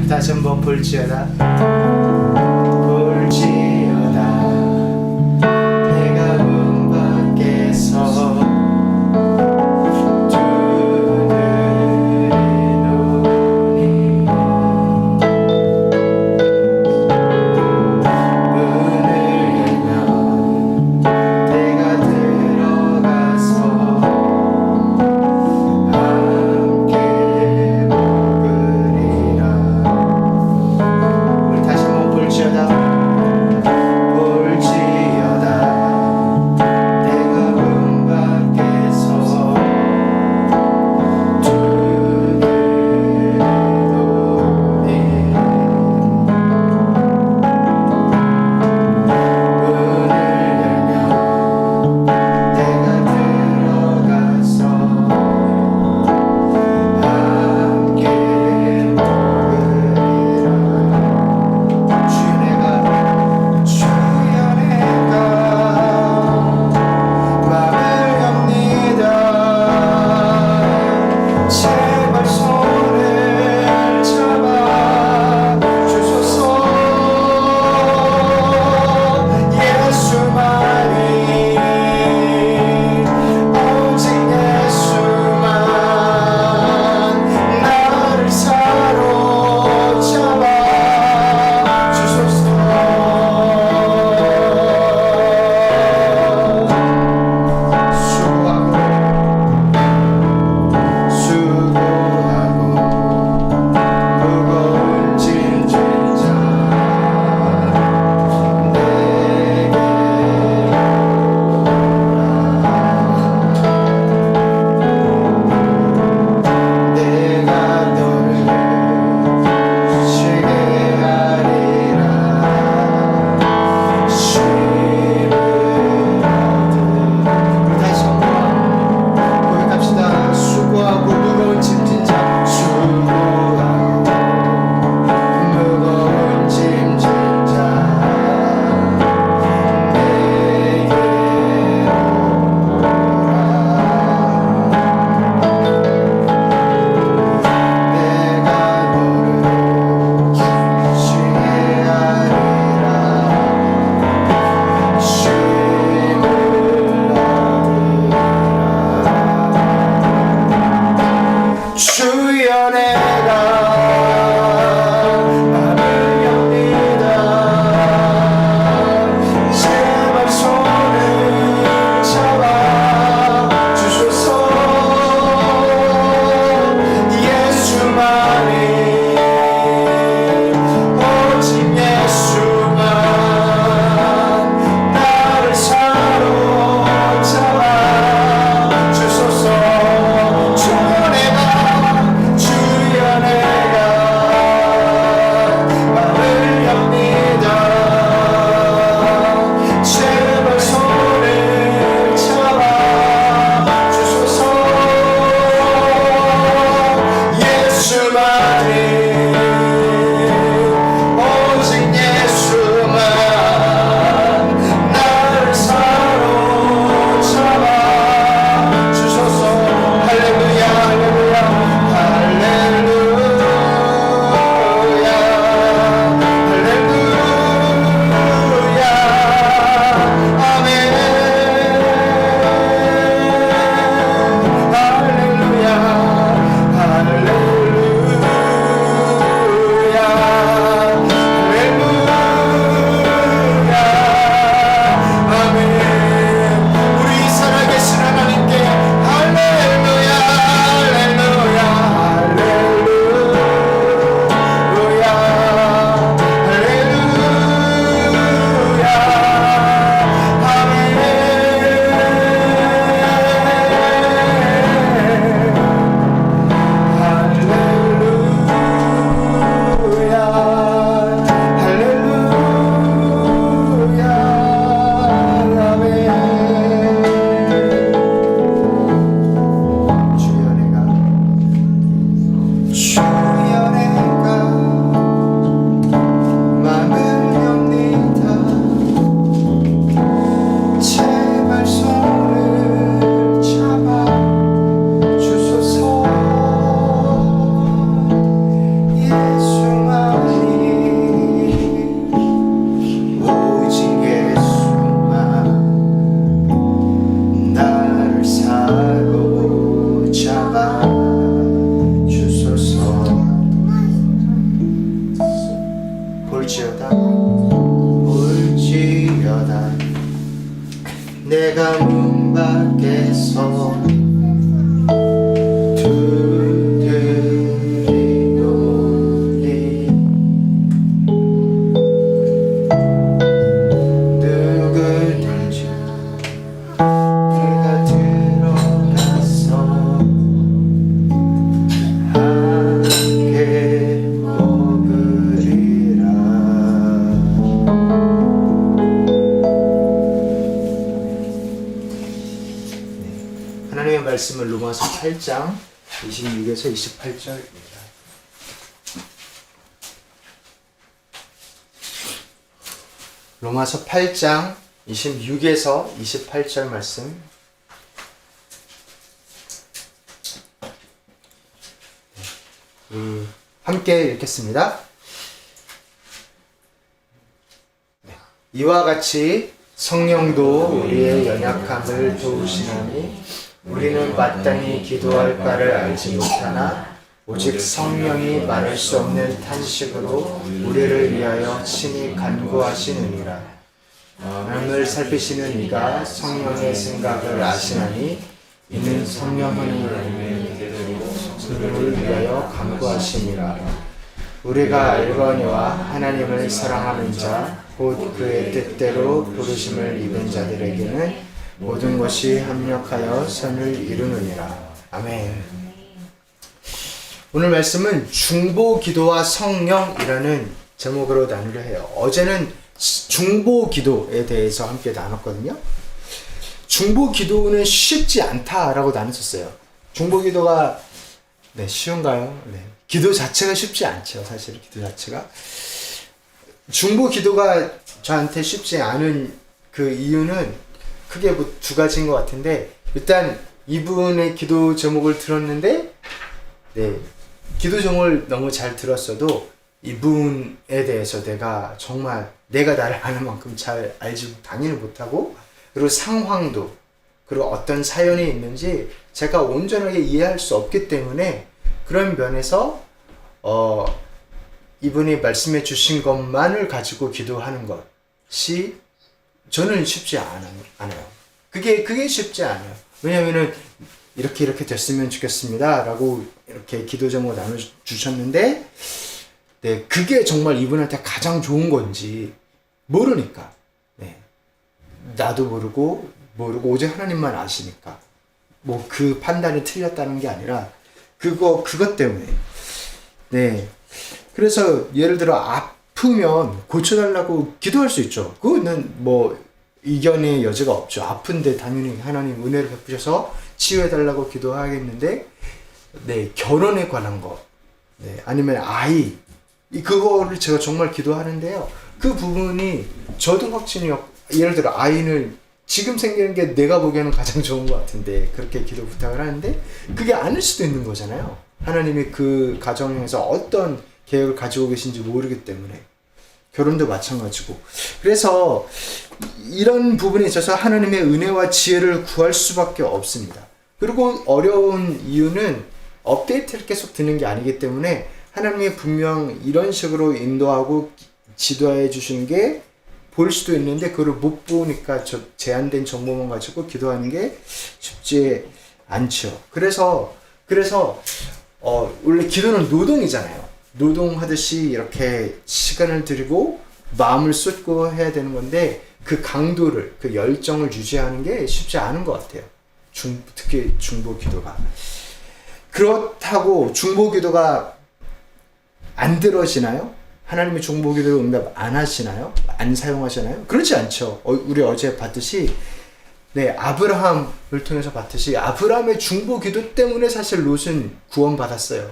다시 한번 볼지어다 볼지어다 내가 문 밖에서 주여 내가 맘을 엽니다 제발 손을 잡아 주소서 예수만이 오직 예수만 나를 사로잡아 주소서 예수만이 들어가서 두드리노니 누구든지 내가 들어가서 함께 먹으리라. 하나님의 말씀은 로마서 8장 26에서 28절입니다. 로마서 8장 26에서 28절 말씀. 함께 읽겠습니다. 이와 같이 성령도 우리의 연약함을 도우시나니 우리는 마땅히 기도할 바를 알지 못하나 오직 성령이 말할 수 없는 탄식으로 우리를 위하여 친히 간구하시느니라. 마음을 살피시는 이가 성령의 생각을 아시나니 이는 성령은 우리를 위하여 간구하심이라. 우리가 알거니와 하나님을 사랑하는 자 곧 그의 뜻대로 부르심을 입은 자들에게는 모든 것이 합력하여 선을 이루느니라. 아멘. 오늘 말씀은 중보기도와 성령이라는 제목으로 나누려 해요. 어제는 중보기도에 대해서 함께 나눴거든요. 중보기도는 쉽지 않다라고 나눴었어요. 중보기도가 쉬운가요? 기도 자체가 쉽지 않죠. 사실 기도 자체가. 중보기도가 저한테 쉽지 않은 그 이유는 크게 두 가지인 것 같은데, 일단 이분의 기도 제목을 들었는데 기도 제목을 너무 잘 들었어도 이분에 대해서 내가 정말 내가 나를 아는 만큼 잘 알지 당연히 못하고, 그리고 상황도 그리고 어떤 사연이 있는지 제가 온전하게 이해할 수 없기 때문에 그런 면에서 이분이 말씀해 주신 것만을 가지고 기도하는 것이 저는 쉽지 않아요. 그게 쉽지 않아요. 왜냐면은 이렇게 됐으면 좋겠습니다 라고 이렇게 기도 제목을 나눠주셨는데 그게 정말 이분한테 가장 좋은 건지 모르니까 나도 모르고 오직 하나님만 아시니까 뭐 그 판단이 틀렸다는 게 아니라 그것 때문에 그래서 예를 들어 아프면 고쳐달라고 기도할 수 있죠. 그거는 뭐 이견의 여지가 없죠. 아픈데 당연히 하나님 은혜를 베푸셔서 치유해달라고 기도하겠는데 결혼에 관한 것 아니면 아이 그거를 제가 정말 기도하는데요. 그 부분이 저도 확신이 예를 들어 아이는 지금 생기는 게 내가 보기에는 가장 좋은 것 같은데 그렇게 기도 부탁을 하는데 그게 아닐 수도 있는 거잖아요. 하나님이 그 가정에서 어떤 계획을 가지고 계신지 모르기 때문에 결혼도 마찬가지고 그래서 이런 부분에 있어서 하나님의 은혜와 지혜를 구할 수밖에 없습니다. 그리고 어려운 이유는 업데이트를 계속 듣는 게 아니기 때문에 하나님이 분명 이런 식으로 인도하고 지도해 주시는 게 보일 수도 있는데 그걸 못 보니까 제한된 정보만 가지고 기도하는 게 쉽지 않죠. 그래서 원래 기도는 노동이잖아요. 노동하듯이 이렇게 시간을 들이고 마음을 쏟고 해야 되는 건데 그 강도를 그 열정을 유지하는 게 쉽지 않은 것 같아요. 특히 중보기도가. 그렇다고 중보기도가 안 들어지나요? 하나님의 중보기도를 응답 안 하시나요? 안 사용하시나요? 그렇지 않죠. 우리 어제 봤듯이 아브라함을 통해서 봤듯이 아브라함의 중보기도 때문에 사실 롯은 구원받았어요.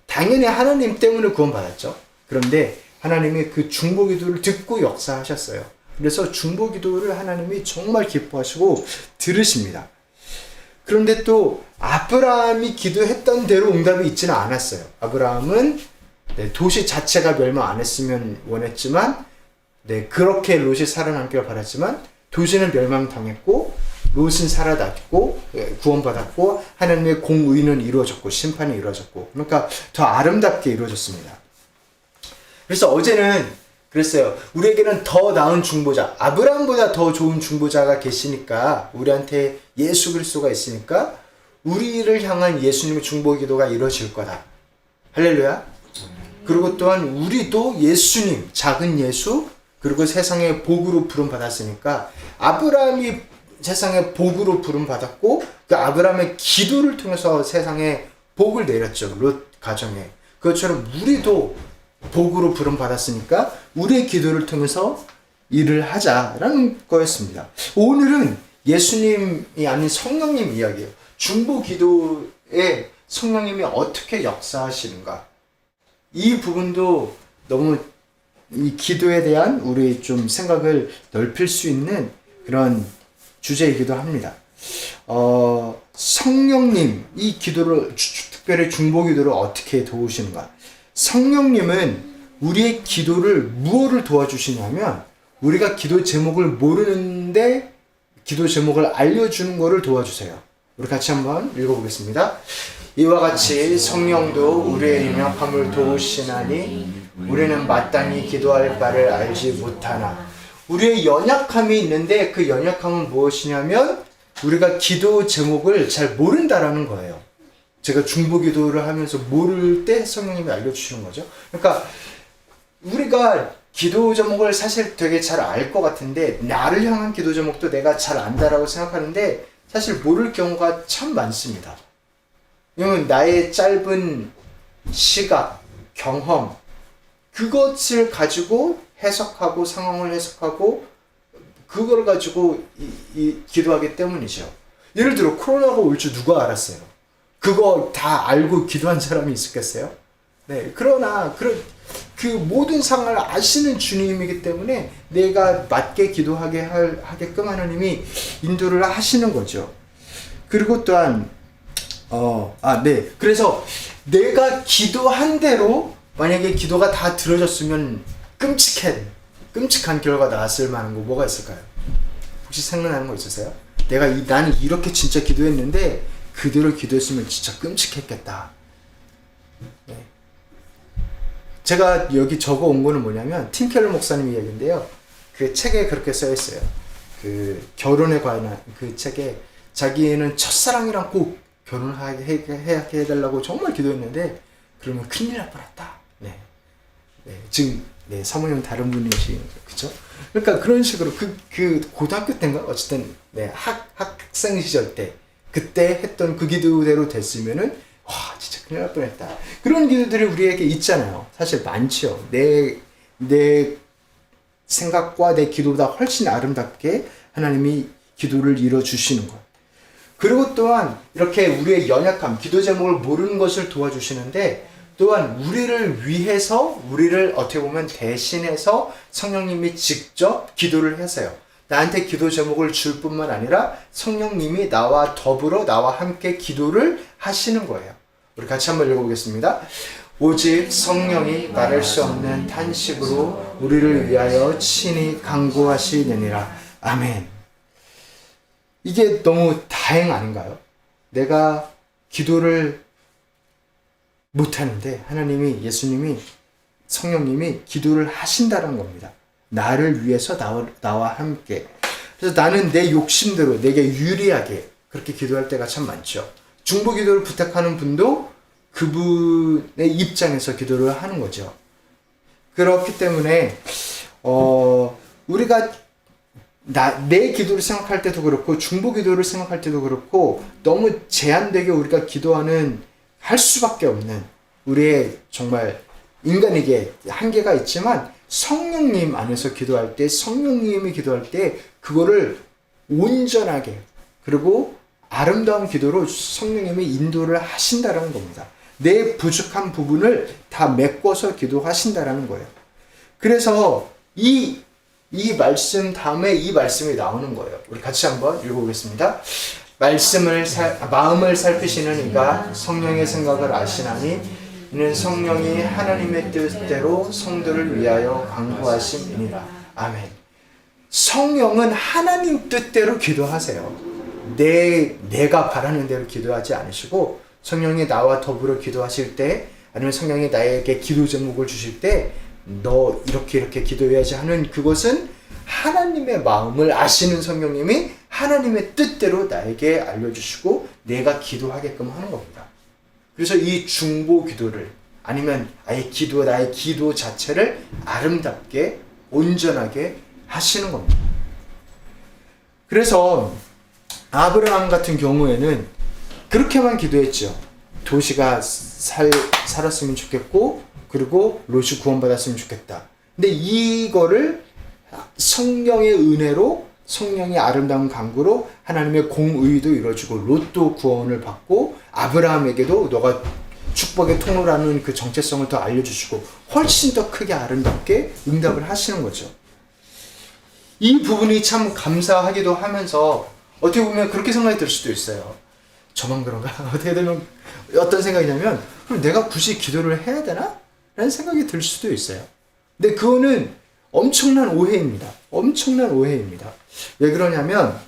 당연히 하나님 때문에 구원받았죠. 그런데 하나님이 그 중보기도를 듣고 역사하셨어요. 그래서 중보기도를 하나님이 정말 기뻐하시고 들으십니다. 그런데 또 아브라함이 기도했던 대로 응답이 있지는 않았어요. 아브라함은 도시 자체가 멸망 안 했으면 원했지만 그렇게 롯이 살아남기를 바랐지만 도시는 멸망당했고 롯은 살아났고 구원받았고 하나님의 공의는 이루어졌고 심판이 이루어졌고 그러니까 더 아름답게 이루어졌습니다. 그래서 어제는 그랬어요. 우리에게는 더 나은 중보자, 아브라함보다 더 좋은 중보자가 계시니까, 우리한테 예수 그리스도가 있으니까 우리를 향한 예수님의 중보 기도가 이루어질 거다. 할렐루야. 그리고 또한 우리도 예수님, 작은 예수, 그리고 세상의 복으로 부름 받았으니까, 아브라함이 세상의 복으로 부름 받았고, 그 아브라함의 기도를 통해서 세상에 복을 내렸죠. 롯 가정에. 그것처럼 우리도 복으로 부름 받았으니까 우리의 기도를 통해서 일을 하자라는 거였습니다. 오늘은 예수님이 아닌 성령님 이야기예요. 중보 기도에 성령님이 어떻게 역사하시는가. 이 부분도 너무 이 기도에 대한 우리 좀 생각을 넓힐 수 있는 그런 주제이기도 합니다. 성령님, 이 기도를, 특별히 중보 기도를 어떻게 도우시는가. 성령님은 우리의 기도를 무엇을 도와주시냐면, 우리가 기도 제목을 모르는데 기도 제목을 알려주는 것을 도와주세요. 우리 같이 한번 읽어보겠습니다. 이와 같이 성령도 우리의 연약함을 도우시나니 우리는 마땅히 기도할 바를 알지 못하나. 우리의 연약함이 있는데 그 연약함은 무엇이냐면 우리가 기도 제목을 잘 모른다라는 거예요. 제가 중보 기도를 하면서 모를 때 성령님이 알려주시는 거죠. 그러니까 우리가 기도 제목을 사실 되게 잘 알 것 같은데, 나를 향한 기도 제목도 내가 잘 안다라고 생각하는데 사실 모를 경우가 참 많습니다. 왜냐면 나의 짧은 시각, 경험, 그것을 가지고 해석하고 상황을 해석하고 그걸 가지고 기도하기 때문이죠. 예를 들어 코로나가 올 줄 누가 알았어요? 그거 다 알고 기도한 사람이 있었겠어요? 네, 그러나 그 모든 상황을 아시는 주님이기 때문에 내가 맞게 기도하게 하게끔 하나님이 인도를 하시는 거죠. 그리고 또한 네. 그래서 내가 기도한 대로 만약에 기도가 다 들어졌으면 끔찍한 결과가 나왔을 만한 거 뭐가 있을까요? 혹시 생각나는 거 있으세요? 나는 이렇게 진짜 기도했는데 그대로 기도했으면 진짜 끔찍했겠다. 네. 제가 여기 적어 온 거는 뭐냐면 팀켈러 목사님 이야기인데요. 그 책에 그렇게 써 있어요. 그 결혼에 관한 그 책에 자기는 첫사랑이랑 꼭 결혼하게 해달라고 정말 기도했는데 그러면 큰일 날 뻔했다. 네. 지금 사모님은 다른 분이시, 그쵸? 그러니까 그런 식으로 그 고등학교 때인가 어쨌든 학생 시절 때 그때 했던 그 기도대로 됐으면은 와 진짜 큰일 날 뻔했다. 그런 기도들이 우리에게 있잖아요. 사실 많죠. 내 생각과 내 기도보다 훨씬 아름답게 하나님이 기도를 이뤄주시는 것. 그리고 또한 이렇게 우리의 연약함, 기도 제목을 모르는 것을 도와주시는데, 또한 우리를 위해서, 우리를 어떻게 보면 대신해서 성령님이 직접 기도를 하세요. 나한테 기도 제목을 줄 뿐만 아니라 성령님이 나와 더불어 나와 함께 기도를 하시는 거예요. 우리 같이 한번 읽어보겠습니다. 오직 성령이 말할 수 없는 탄식으로 우리를 위하여 친히 간구하시느니라. 아멘. 이게 너무 다행 아닌가요? 내가 기도를 못하는데 하나님이, 예수님이, 성령님이 기도를 하신다는 겁니다. 나를 위해서 나와 함께. 그래서 나는 내 욕심대로 내게 유리하게 그렇게 기도할 때가 참 많죠. 중보 기도를 부탁하는 분도 그분의 입장에서 기도를 하는 거죠. 그렇기 때문에 우리가 내 기도를 생각할 때도 그렇고 중보 기도를 생각할 때도 그렇고 너무 제한되게 우리가 할 수밖에 없는 우리의 정말 인간에게 한계가 있지만, 성령님 안에서 기도할 때, 성령님이 기도할 때 그거를 온전하게 그리고 아름다운 기도로 성령님이 인도를 하신다라는 겁니다. 내 부족한 부분을 다 메꿔서 기도하신다라는 거예요. 그래서 이 말씀 다음에 이 말씀이 나오는 거예요. 우리 같이 한번 읽어보겠습니다. 마음을 살피시는 이가 성령의 생각을 아시나니 이는 성령이 하나님의 뜻대로 성도를 위하여 간구하심이니라. 아멘. 성령은 하나님 뜻대로 기도하세요. 내가 바라는 대로 기도하지 않으시고, 성령이 나와 더불어 기도하실 때, 아니면 성령이 나에게 기도 제목을 주실 때 너 이렇게 기도해야지 하는 그것은 하나님의 마음을 아시는 성령님이 하나님의 뜻대로 나에게 알려주시고 내가 기도하게끔 하는 겁니다. 그래서 이 중보 기도를 아니면 아예 나의 기도 자체를 아름답게 온전하게 하시는 겁니다. 그래서 아브라함 같은 경우에는 그렇게만 기도했죠. 도시가 살았으면 좋겠고 그리고 롯이 구원받았으면 좋겠다. 근데 이거를 성령의 은혜로 성령의 아름다운 강구로 하나님의 공의도 이루어지고 롯도 구원을 받고 아브라함에게도 너가 축복의 통로라는 그 정체성을 더 알려주시고 훨씬 더 크게 아름답게 응답을 하시는 거죠. 이 부분이 참 감사하기도 하면서 어떻게 보면 그렇게 생각이 들 수도 있어요. 저만 그런가? 어떻게 되면 어떤 생각이냐면 그럼 내가 굳이 기도를 해야 되나? 라는 생각이 들 수도 있어요. 근데 그거는 엄청난 오해입니다. 엄청난 오해입니다. 왜 그러냐면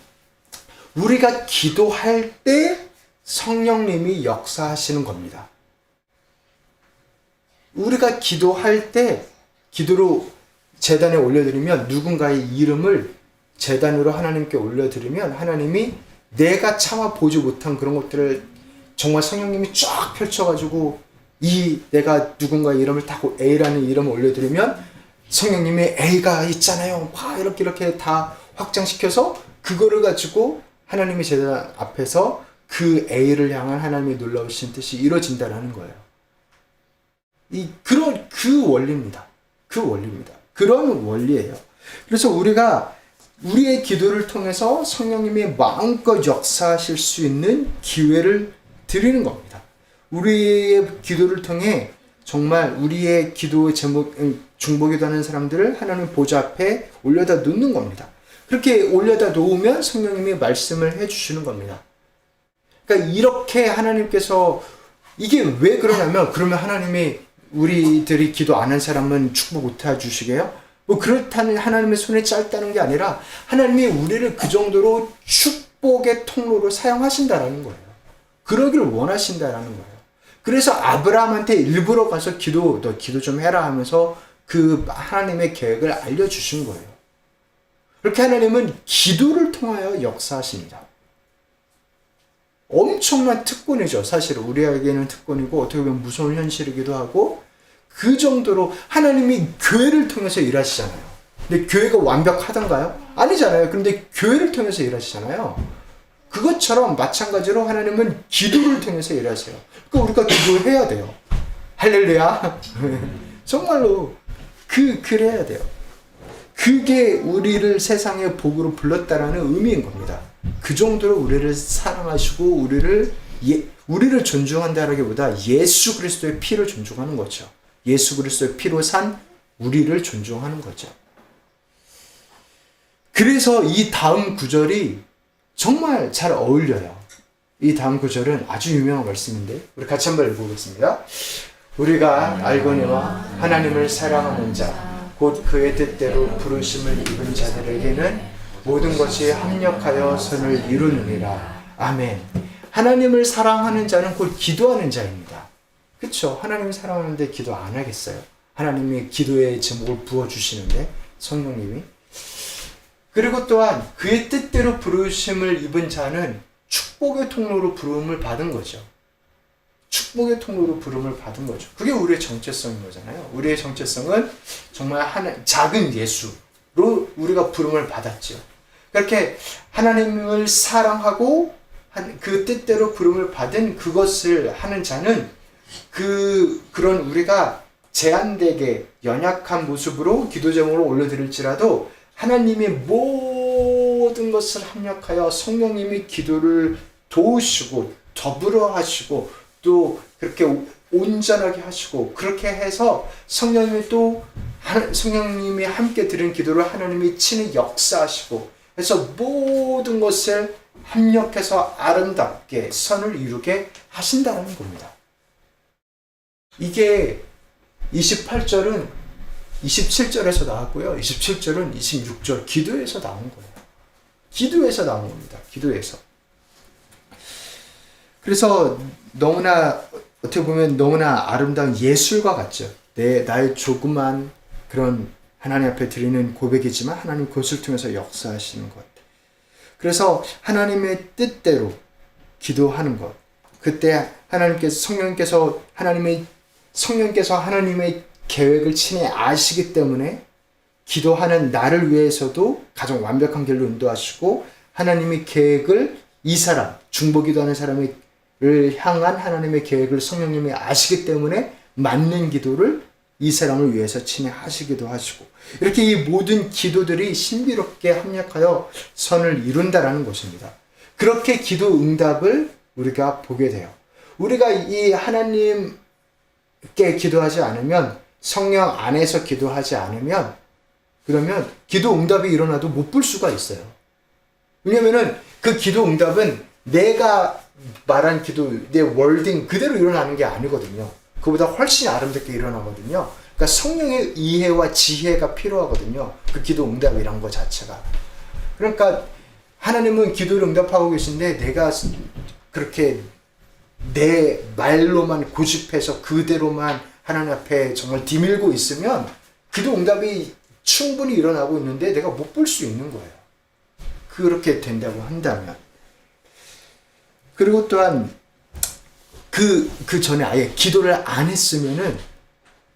우리가 기도할 때 성령님이 역사하시는 겁니다. 우리가 기도할 때 기도로 제단에 올려드리면 누군가의 이름을 제단으로 하나님께 올려드리면 하나님이 내가 차마 보지 못한 그런 것들을 정말 성령님이 쫙 펼쳐가지고 내가 누군가의 이름을 타고 A라는 이름을 올려드리면 성령님이 A가 있잖아요. 막 이렇게 다 확장시켜서 그거를 가지고 하나님의 제단 앞에서 그 A를 향한 하나님의 놀라우신 뜻이 이루어진다라는 거예요. 그 원리입니다. 그 원리입니다. 그런 원리예요. 그래서 우리가 우리의 기도를 통해서 성령님이 마음껏 역사하실 수 있는 기회를 드리는 겁니다. 우리의 기도를 통해 정말 우리의 기도의 제목, 중보기도하는 사람들을 하나님 보좌 앞에 올려다 놓는 겁니다. 그렇게 올려다 놓으면 성령님이 말씀을 해주시는 겁니다. 그러니까 이렇게 하나님께서 이게 왜 그러냐면 그러면 하나님이 우리들이 기도 안 한 사람은 축복 못 해주시게요? 뭐 그렇다는 하나님의 손에 짧다는 게 아니라 하나님이 우리를 그 정도로 축복의 통로로 사용하신다라는 거예요. 그러기를 원하신다라는 거예요. 그래서 아브라함한테 일부러 가서 너 기도 좀 해라 하면서 그 하나님의 계획을 알려주신 거예요. 그렇게 하나님은 기도를 통하여 역사하십니다. 엄청난 특권이죠. 사실 우리에게는 특권이고 어떻게 보면 무서운 현실이기도 하고 그 정도로 하나님이 교회를 통해서 일하시잖아요. 근데 교회가 완벽하던가요? 아니잖아요. 그런데 교회를 통해서 일하시잖아요. 그것처럼 마찬가지로 하나님은 기도를 통해서 일하세요. 그러니까 우리가 기도해야 돼요. 할렐루야. 정말로 그래야 돼요. 그게 우리를 세상의 복으로 불렀다라는 의미인 겁니다. 그 정도로 우리를 사랑하시고 우리를 존중한다라기보다 예수 그리스도의 피를 존중하는 거죠. 예수 그리스도의 피로 산 우리를 존중하는 거죠. 그래서 이 다음 구절이 정말 잘 어울려요. 이 다음 구절은 아주 유명한 말씀인데 우리 같이 한번 읽어보겠습니다. 우리가 알거니와 하나님을 사랑하는 자 곧 그의 뜻대로 부르심을 입은 자들에게는 모든 것이 합력하여 선을 이루느니라. 아멘. 하나님을 사랑하는 자는 곧 기도하는 자입니다. 그렇죠? 하나님을 사랑하는데 기도 안 하겠어요? 하나님이 기도의 제목을 부어주시는데 성령님이. 그리고 또한 그의 뜻대로 부르심을 입은 자는 축복의 통로로 부름을 받은 거죠. 축복의 통로로 부름을 받은 거죠. 그게 우리의 정체성인 거잖아요. 우리의 정체성은 정말 작은 예수로 우리가 부름을 받았죠. 그렇게 하나님을 사랑하고 그 뜻대로 부름을 받은 그것을 하는 자는 그런 우리가 제한되게 연약한 모습으로 기도 제목을 올려드릴지라도 하나님이 모든 것을 합력하여 성령님이 기도를 도우시고 더불어 하시고 또 그렇게 온전하게 하시고 그렇게 해서 성령님이 함께 드린 기도를 하나님이 친히 역사하시고 그래서 모든 것을 합력해서 아름답게 선을 이루게 하신다는 겁니다. 이게 28절은 27절에서 나왔고요. 27절은 26절 기도에서 나온 거예요. 기도에서 나온 겁니다. 기도에서. 그래서 어떻게 보면 너무나 아름다운 예술과 같죠. 나의 조그만 그런 하나님 앞에 드리는 고백이지만 하나님 그것을 통해서 역사하시는 것. 그래서 하나님의 뜻대로 기도하는 것. 그때 성령께서 하나님의 계획을 친히 아시기 때문에 기도하는 나를 위해서도 가장 완벽한 길로 인도하시고 하나님의 계획을 이 사람, 중보기도하는 사람을 향한 하나님의 계획을 성령님이 아시기 때문에 맞는 기도를 이 사람을 위해서 친히 하시기도 하시고 이렇게 이 모든 기도들이 신비롭게 합력하여 선을 이룬다라는 것입니다. 그렇게 기도 응답을 우리가 보게 돼요. 우리가 이 하나님께 기도하지 않으면 성령 안에서 기도하지 않으면 그러면 기도 응답이 일어나도 못 볼 수가 있어요. 왜냐면은 그 기도 응답은 내가 말한 기도, 내 월딩 그대로 일어나는 게 아니거든요. 그보다 훨씬 아름답게 일어나거든요. 그러니까 성령의 이해와 지혜가 필요하거든요. 그 기도 응답이란 것 자체가. 그러니까 하나님은 기도를 응답하고 계신데 내가 그렇게 내 말로만 고집해서 그대로만 하나님 앞에 정말 디밀고 있으면 기도 응답이 충분히 일어나고 있는데 내가 못 볼 수 있는 거예요. 그렇게 된다고 한다면. 그리고 또한 그 전에 아예 기도를 안 했으면은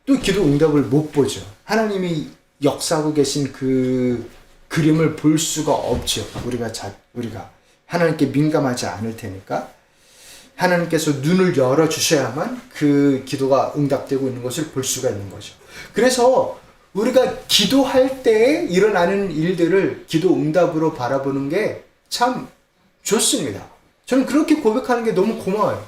또 기도 응답을 못 보죠. 하나님이 역사하고 계신 그 그림을 볼 수가 없죠. 우리가 하나님께 민감하지 않을 테니까 하나님께서 눈을 열어 주셔야만 그 기도가 응답되고 있는 것을 볼 수가 있는 거죠. 그래서 우리가 기도할 때 일어나는 일들을 기도 응답으로 바라보는 게 참 좋습니다. 저는 그렇게 고백하는 게 너무 고마워요.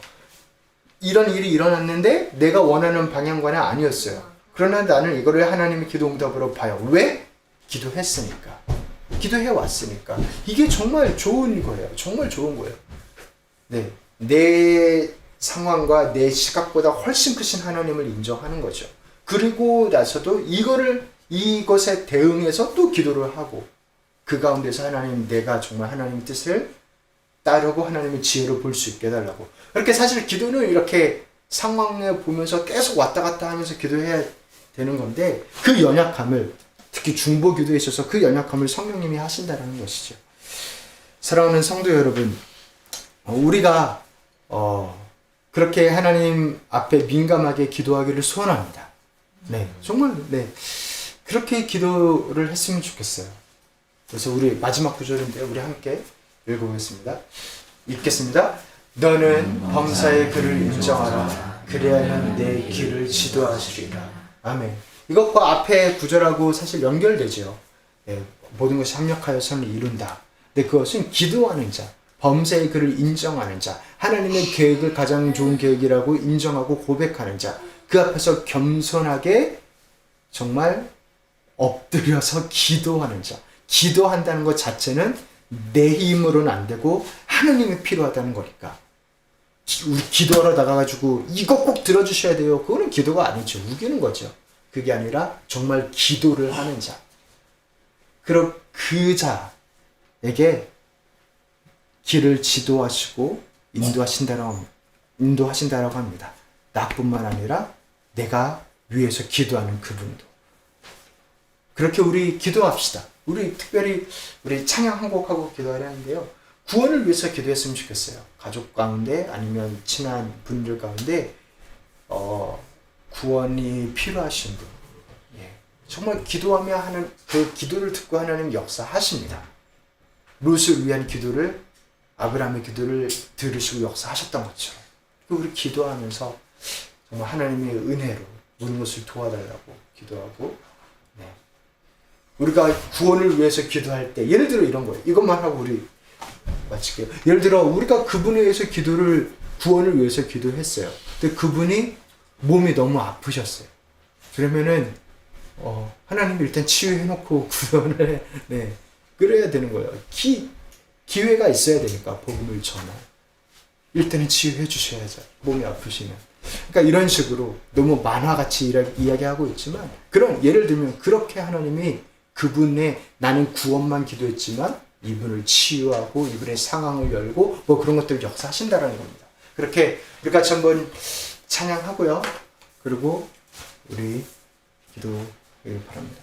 이런 일이 일어났는데 내가 원하는 방향과는 아니었어요. 그러나 나는 이거를 하나님의 기도 응답으로 봐요. 왜? 기도했으니까. 기도해 왔으니까. 이게 정말 좋은 거예요. 정말 좋은 거예요. 네. 내 상황과 내 시각보다 훨씬 크신 하나님을 인정하는 거죠. 그리고 나서도 이것에 대응해서 또 기도를 하고 그 가운데서 하나님, 내가 정말 하나님의 뜻을 따르고 하나님의 지혜를 볼 수 있게 해달라고. 그렇게 사실 기도는 이렇게 상황을 보면서 계속 왔다 갔다 하면서 기도해야 되는 건데 그 연약함을, 특히 중보 기도에 있어서 그 연약함을 성령님이 하신다는 것이죠. 사랑하는 성도 여러분, 우리가 그렇게 하나님 앞에 민감하게 기도하기를 소원합니다. 네, 정말 그렇게 기도를 했으면 좋겠어요. 그래서 우리 마지막 구절인데 우리 함께 읽어보겠습니다. 읽겠습니다. 너는 범사의 그를 인정하라. 그리하면 내 길을 지도하시리라. 아멘. 이것과 앞에 구절하고 사실 연결되죠. 네, 모든 것이 합력하여 선을 이룬다. 근데 그것은 기도하는 자, 범사의 그를 인정하는 자, 하나님의 계획을 가장 좋은 계획이라고 인정하고 고백하는 자, 그 앞에서 겸손하게 정말 엎드려서 기도하는 자. 기도한다는 것 자체는 내 힘으로는 안 되고 하나님이 필요하다는 거니까. 우리 기도하러 나가가지고 이거 꼭 들어주셔야 돼요. 그거는 기도가 아니죠. 우기는 거죠. 그게 아니라 정말 기도를 하는 자. 그럼 그 자에게 길을 지도하시고 인도하신다라고 합니다. 나뿐만 아니라 내가 위해서 기도하는 그분도. 그렇게 우리 기도합시다. 우리 특별히 우리 찬양 한 곡하고 기도하려는데요. 구원을 위해서 기도했으면 좋겠어요. 가족 가운데 아니면 친한 분들 가운데 구원이 필요하신 분. 예. 정말 기도하며 하는 그 기도를 듣고 하나님 역사하십니다. 롯을 위한 기도를, 아브라함의 기도를 들으시고 역사하셨던 것처럼 우리 기도하면서 정말 하나님의 은혜로 모든 것을 도와달라고 기도하고, 우리가 구원을 위해서 기도할 때 예를 들어 이런 거예요. 이것만 하고 우리 마칠게요. 예를 들어 우리가 그분에 의해서 구원을 위해서 기도했어요. 근데 그분이 몸이 너무 아프셨어요. 그러면은 하나님이 일단 치유해놓고 구원을 그래야 되는 거예요. 기회가 있어야 되니까 복음을 전할. 일단은 치유해 주셔야죠. 몸이 아프시면. 그러니까 이런 식으로 너무 만화같이 이야기하고 있지만 예를 들면 그렇게 하나님이 그분의 나는 구원만 기도했지만 이분을 치유하고 이분의 상황을 열고 뭐 그런 것들을 역사하신다라는 겁니다. 그렇게 우리 같이 한번 찬양하고요. 그리고 우리 바랍니다.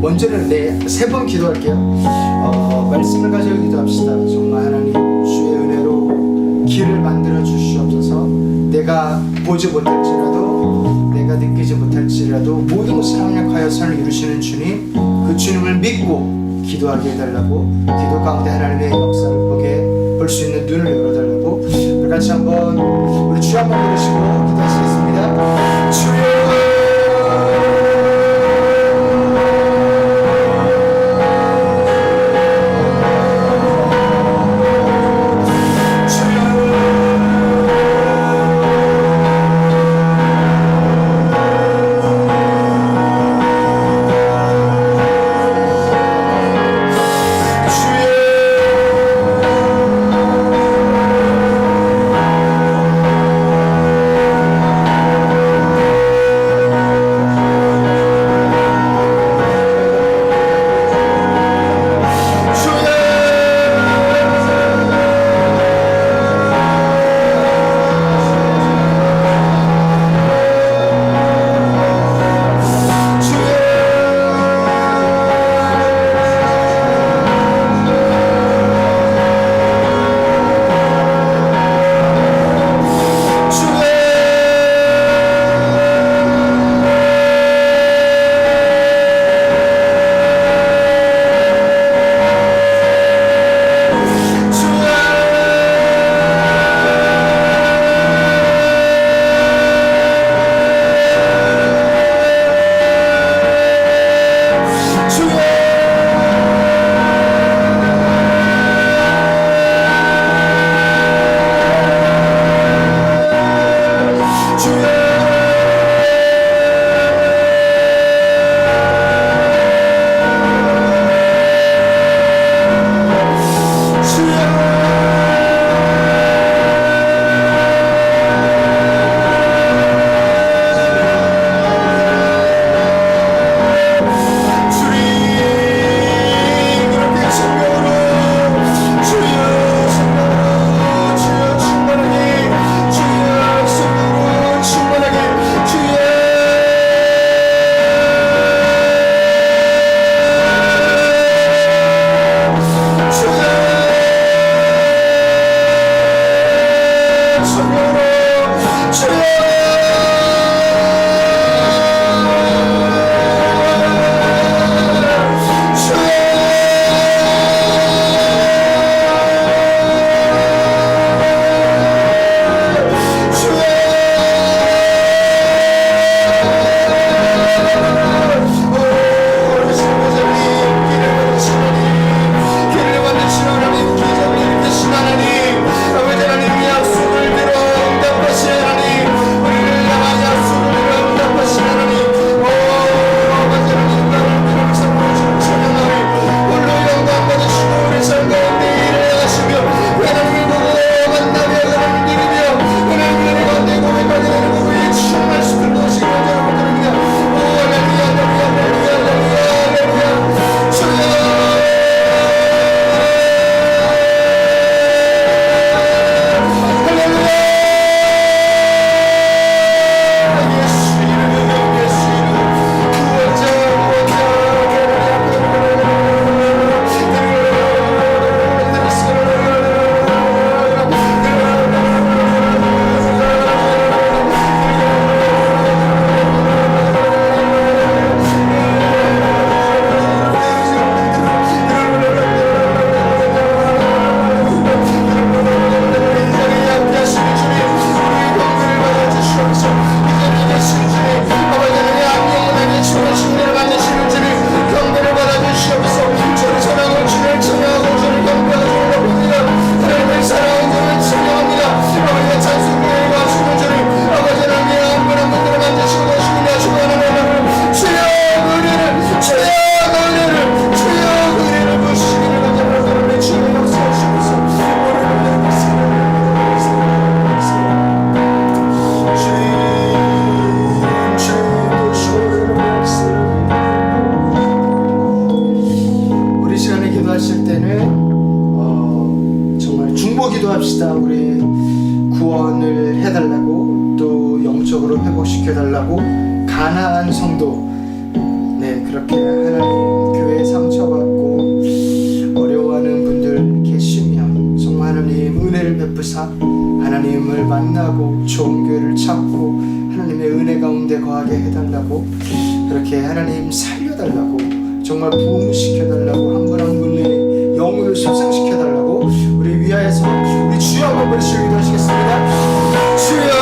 먼저는 세 번 기도할게요. 말씀을 가지고 기도합시다. 정말 하나님 주의 은혜로 길을 만들어 주시옵소서. 내가 보지 못할지라도 내가 느끼지 못할지라도 모든 것을 합력하여 선을 이루시는 주님, 그 주님을 믿고 기도하게 해달라고, 기도 가운데 하나님의 역사를 볼 수 있는 눈을 열어달라고, 우리 같이 한번 우리 주 한번 부르시고 기도하시겠습니다. 주여 회복시켜달라고 가나안 성도 네 그렇게 하나님 교회 상처받고 어려워하는 분들 계시면 정말 하나님 은혜를 베푸사 하나님을 만나고 좋은 교회를 찾고 하나님의 은혜 가운데 거하게 해달라고 그렇게 하나님 살려달라고 정말 부흥시켜달라고 한 분 한 분의 영혼을 솟상시켜달라고 우리 위하여서 우리 주여 한번 부르시고 기도하시겠습니다. 주여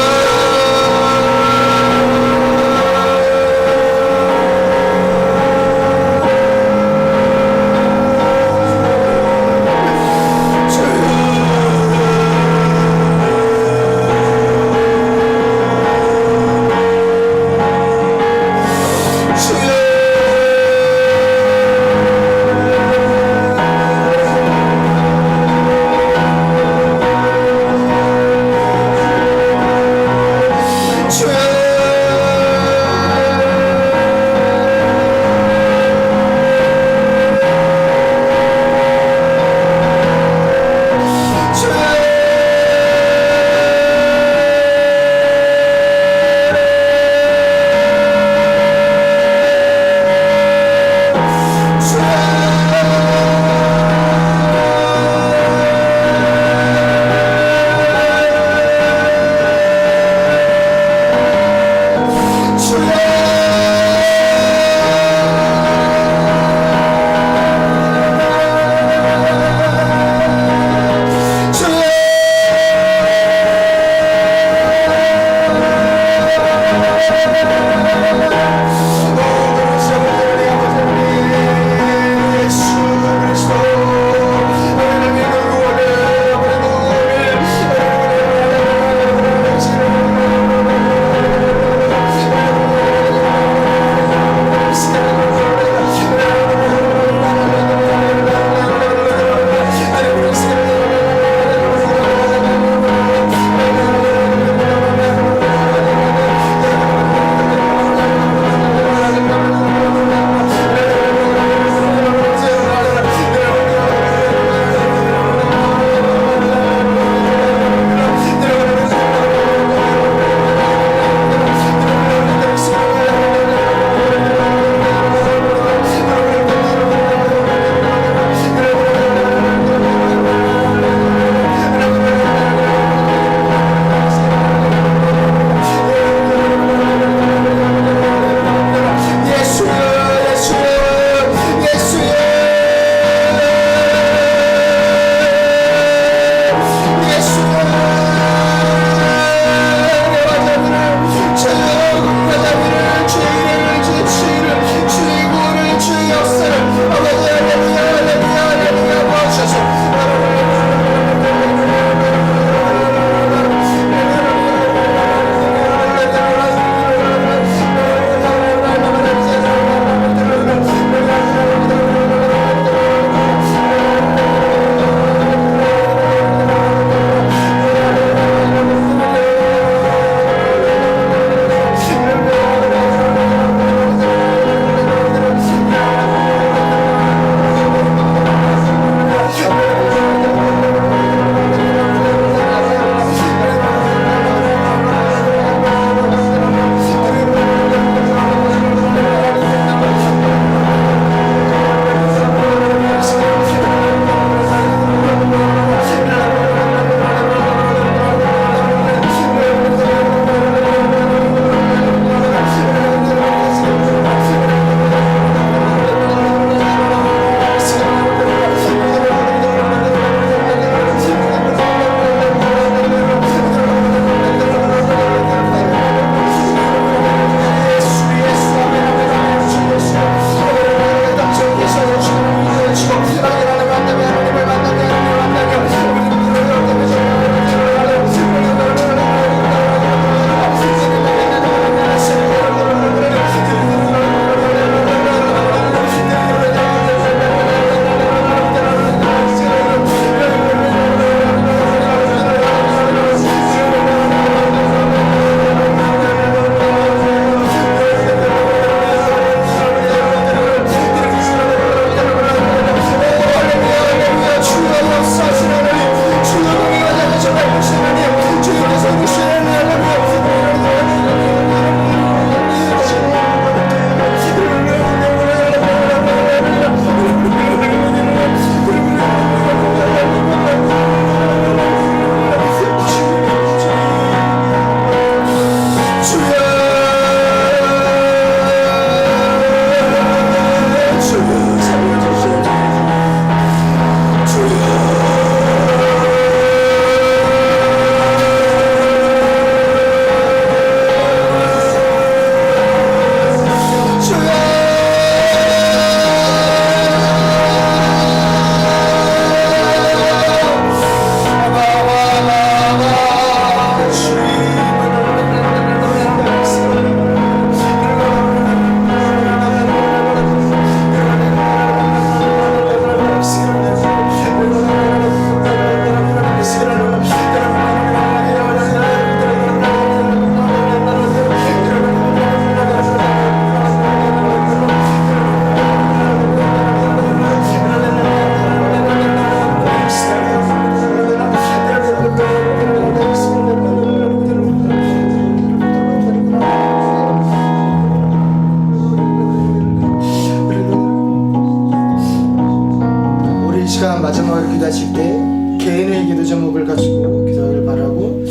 기도하실 때 개인의 기도 제목을 가지고 기도하길 바라고,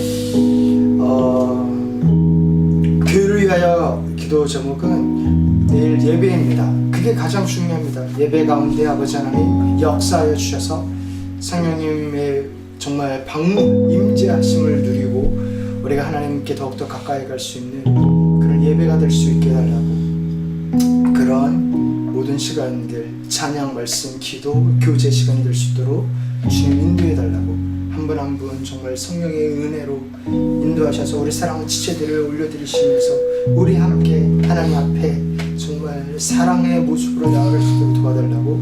교회를 위하여 기도 제목은 내일 예배입니다. 그게 가장 중요합니다. 예배 가운데 아버지 하나님 역사하여 주셔서 성령님의 정말 방문 임재하심을 누리고 우리가 하나님께 더욱더 가까이 갈 수 있는 그런 예배가 될 수 있게 해달라고, 그런 모든 시간들 찬양, 말씀, 기도, 교제 시간이 될 수 있도록 주님 인도해 달라고, 한 분 한 분 정말 성령의 은혜로 인도하셔서 우리 사랑하는 지체들을 올려드리시면서 우리 함께 하나님 앞에 정말 사랑의 모습으로 나아갈 수 있도록 도와달라고.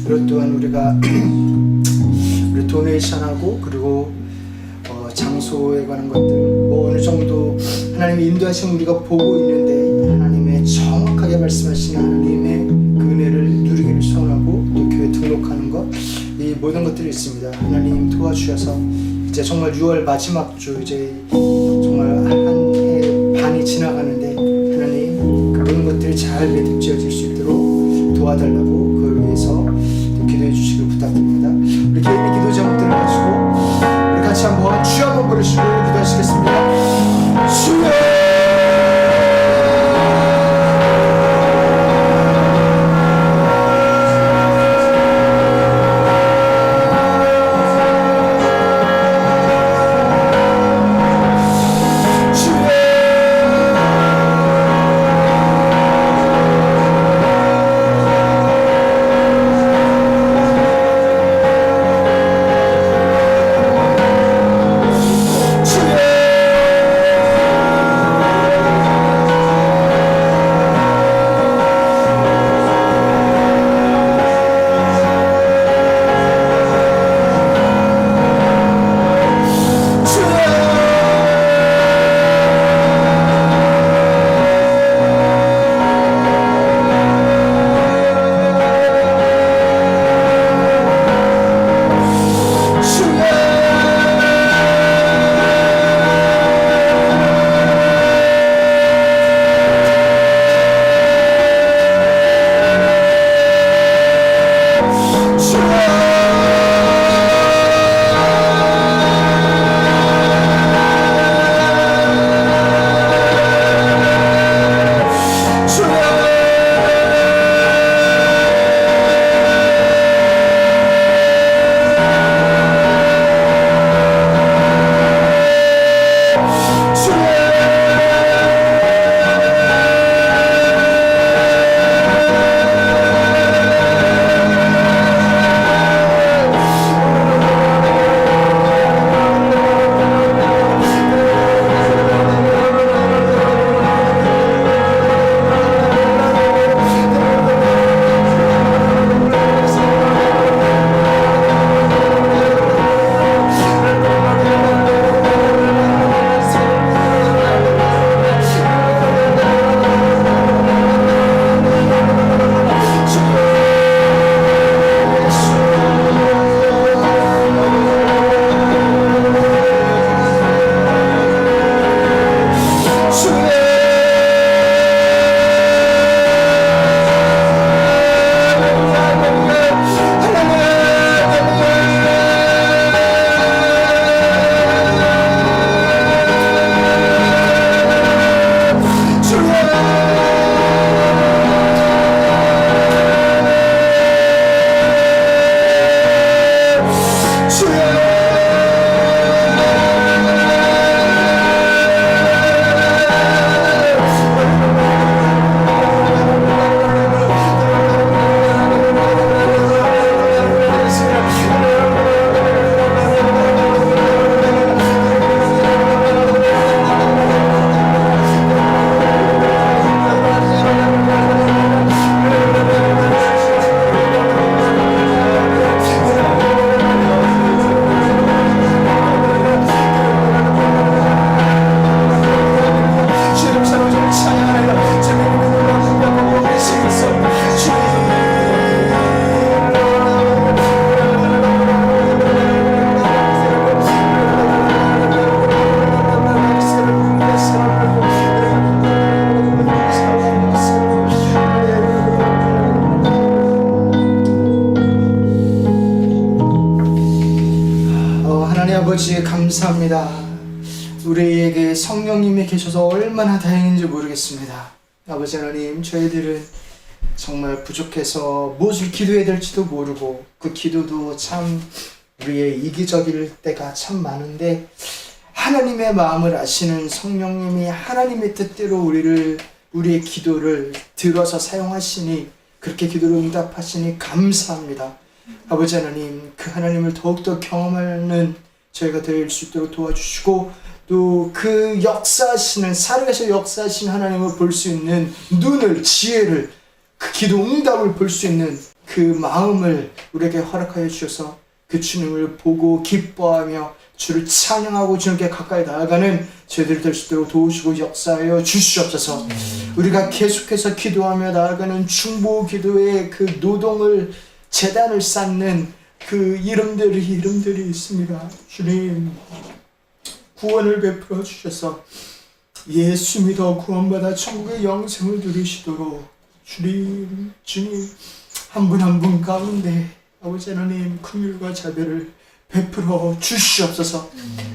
그리고 또한 우리가 우리 도네이션하고 그리고 장소에 관한 것들 뭐 어느 정도 하나님의 인도하심 우리가 보고 있는데, 하나님의 정확하게 말씀하시는 하나님의 그 은혜를 누리기를 소원하고, 또 교회 등록하는 것, 이 모든 것들이 있습니다. 하나님 도와주셔서 이제 정말 6월 마지막 주, 이제 정말 한 해 반이 지나가는데 하나님 그 모든 것들이 잘 매듭지어질 수 있도록 도와달라고, 그걸 위해서 기도해 주시길 부탁드립니다. 우리 개인의 기도 제목들을 가지고 우리 같이 한번 주 한번 부르시고 기도하시겠습니다. 주여 아버지 감사합니다. 우리에게 성령님이 계셔서 얼마나 다행인지 모르겠습니다. 아버지 하나님, 저희들은 정말 부족해서 무엇을 기도해야 될지도 모르고 그 기도도 참 우리의 이기적일 때가 참 많은데, 하나님의 마음을 아시는 성령님이 하나님의 뜻대로 우리의 기도를 들어서 사용하시니, 그렇게 기도를 응답하시니 감사합니다. 아버지 하나님, 그 하나님을 더욱더 경험하는 저희가 될 수 있도록 도와주시고, 또 그 역사하시는, 살아계셔 역사하신 하나님을 볼 수 있는 눈을, 지혜를, 그 기도 응답을 볼 수 있는 그 마음을 우리에게 허락하여 주셔서 그 주님을 보고 기뻐하며 주를 찬양하고 주님께 가까이 나아가는 저희들이 될 수 있도록 도우시고 역사하여 주시옵소서. 우리가 계속해서 기도하며 나아가는 중보 기도의 그 노동을, 재단을 쌓는 그 이름들이 있습니다. 주님, 구원을 베풀어 주셔서 예수 믿어 구원받아 천국의 영생을 누리시도록 주님 한 분 한 분 가운데 아버지 하나님 긍휼과 자비를 베풀어 주시옵소서.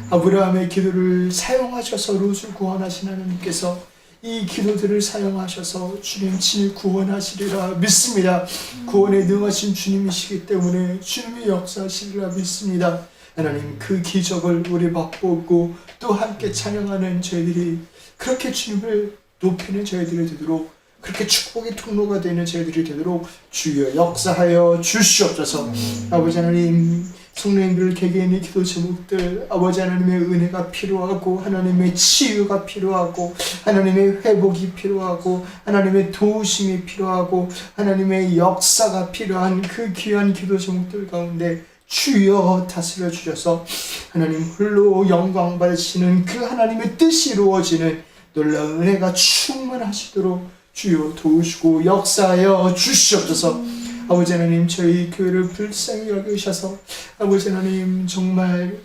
아브라함의 기도를 사용하셔서 롯을 구원하신 하나님께서 이 기도들을 사용하셔서 주님 친히 구원하시리라 믿습니다. 구원에 능하신 주님이시기 때문에 주님이 역사하시리라 믿습니다. 하나님, 그 기적을 우리 맛보고 또 함께 찬양하는 저희들이, 그렇게 주님을 높이는 저희들이 되도록, 그렇게 축복의 통로가 되는 저희들이 되도록 주여 역사하여 주시옵소서. 아버지 하나님, 성령님들 개개인의 기도 제목들, 아버지 하나님의 은혜가 필요하고, 하나님의 치유가 필요하고, 하나님의 회복이 필요하고, 하나님의 도우심이 필요하고, 하나님의 역사가 필요한 그 귀한 기도 제목들 가운데 주여 다스려 주셔서 하나님 홀로 영광 받으시는 그 하나님의 뜻이 이루어지는 놀라운 은혜가 충만하시도록 주여 도우시고 역사하여 주시옵소서. 아버지 하나님, 저희 교회를 불쌍히 여기셔서 아버지 하나님 정말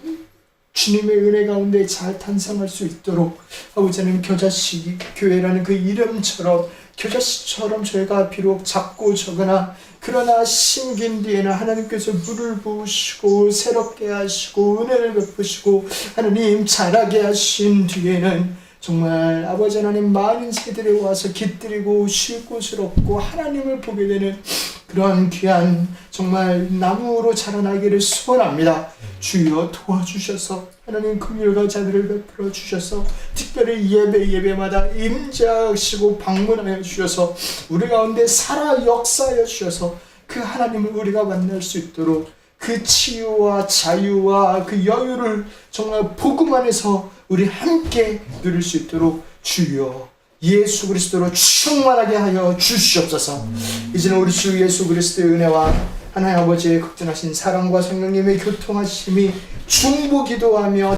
주님의 은혜 가운데 잘 탄생할 수 있도록 아버지 하나님, 겨자씨 교회라는 그 이름처럼, 겨자씨처럼 저희가 비록 작고 적으나 그러나 심긴 뒤에는 하나님께서 물을 부으시고 새롭게 하시고 은혜를 베푸시고 하나님 자라게 하신 뒤에는 정말 아버지 하나님 많은 새들이 와서 깃들이고 쉴 곳을 얻고 하나님을 보게 되는 그러한 귀한 정말 나무로 자라나기를 소원합니다. 주여 도와주셔서 하나님 긍휼과 자비를 베풀어 주셔서 특별히 예배마다 임재하시고 방문하여 주셔서 우리 가운데 살아 역사하여 주셔서 그 하나님을 우리가 만날 수 있도록 그 치유와 자유와 그 여유를 정말 복음 안에서 우리 함께 누릴 수 있도록 주여 예수 그리스도로 충만하게 하여 주시옵소서. 이제는 우리 주 예수 그리스도의 은혜와 하나님 아버지의 극진하신 사랑과 성령님의 교통하심이 중보 기도하며